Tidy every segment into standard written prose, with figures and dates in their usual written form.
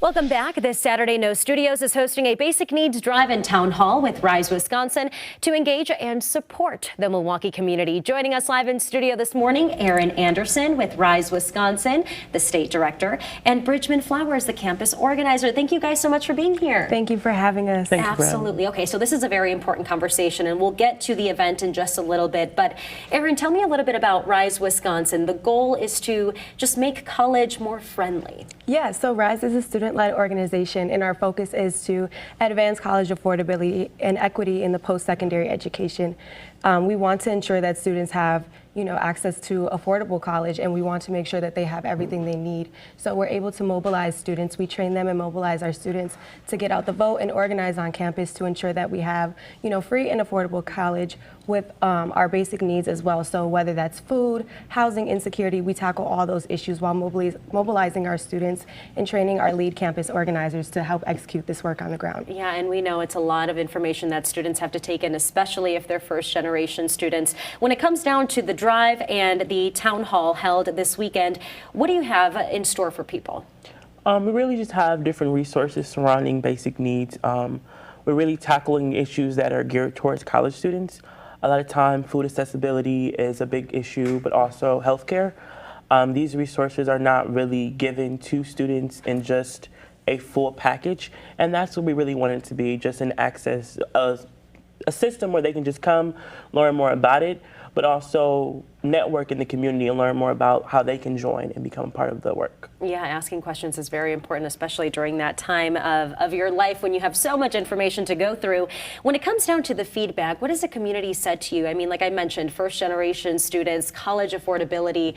Welcome back. This Saturday, No Studios is hosting a basic needs drive-in town hall with Rise Wisconsin to engage and support the Milwaukee community. Joining us live in studio this morning, Erin Anderson with Rise Wisconsin, the state director, and Bridgman Flowers, the campus organizer. Thank you guys so much for being here. Thank you for having us. Absolutely. Okay, so this is a very important conversation, and we'll get to the event in just a little bit. But Erin, tell me a little bit about Rise Wisconsin. The goal is to just make college more friendly. Yeah, so Rise is a student-led organization, and our focus is to advance college affordability and equity in the post-secondary education. We want to ensure that students have access to affordable college, and we want to make sure that they have everything they need. So we're able to mobilize students. We train them and mobilize our students to get out the vote and organize on campus to ensure that we have, free and affordable college with our basic needs as well. So whether that's food, housing insecurity, we tackle all those issues while mobilizing our students and training our lead campus organizers to help execute this work on the ground. Yeah, and we know it's a lot of information that students have to take in, especially if they're first-generation students. When it comes down to the drive and the town hall held this weekend, what do you have in store for people? We really just have different resources surrounding basic needs. We're really tackling issues that are geared towards college students. A lot of time, food accessibility is a big issue, but also healthcare. These resources are not really given to students in just a full package, and that's what we really want it to be, just an access, a system where they can just come, learn more about it, but also network in the community and learn more about how they can join and become part of the work. Yeah, asking questions is very important, especially during that time of your life when you have so much information to go through. When it comes down to the feedback, what has the community said to you? I mean, like I mentioned, first-generation students, college affordability,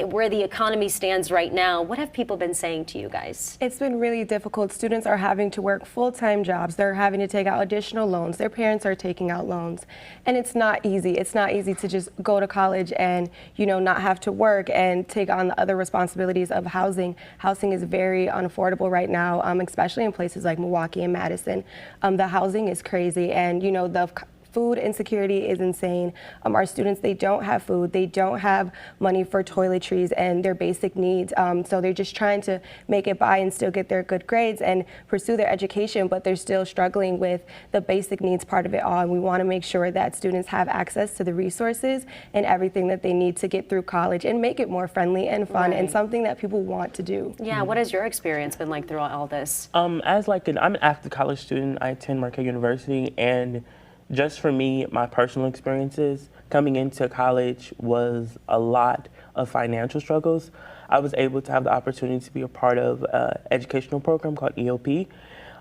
where the economy stands right now. What have people been saying to you guys? It's been really difficult. Students are having to work full-time jobs. They're having to take out additional loans. Their parents are taking out loans. And it's not easy. It's not easy to just go to college and not have to work and take on the other responsibilities of housing. Housing is very unaffordable right now, especially in places like Milwaukee and Madison. The housing is crazy, and the food insecurity is insane. Our students, they don't have food, they don't have money for toiletries and their basic needs. So they're just trying to make it by and still get their good grades and pursue their education, but they're still struggling with the basic needs part of it all. And we want to make sure that students have access to the resources and everything that they need to get through college and make it more friendly and fun and something that people want to do. Yeah, what has your experience been like throughout all this? I'm an active college student. I attend Marquette University, and just for me, my personal experiences coming into college was a lot of financial struggles. I was able to have the opportunity to be a part of an educational program called EOP,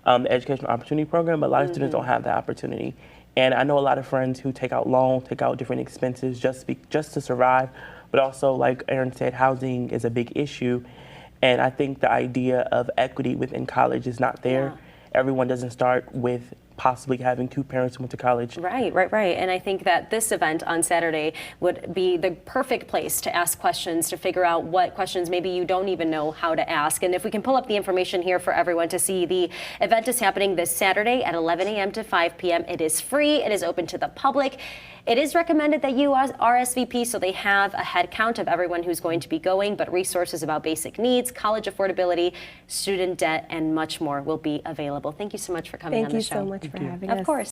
the Educational Opportunity Program, but a lot of students don't have that opportunity. And I know a lot of friends who take out loans, take out different expenses just to survive, but also, like Erin said, housing is a big issue. And I think the idea of equity within college is not there. Yeah. Everyone doesn't start with possibly having two parents who went to college. Right. And I think that this event on Saturday would be the perfect place to ask questions, to figure out what questions maybe you don't even know how to ask. And if we can pull up the information here for everyone to see, the event is happening this Saturday at 11 a.m. to 5 p.m. It is free. It is open to the public. It is recommended that you RSVP so they have a head count of everyone who's going to be going, but resources about basic needs, college affordability, student debt, and much more will be available. Thank you so much for coming on the show. Thank you so much for having us. Of course.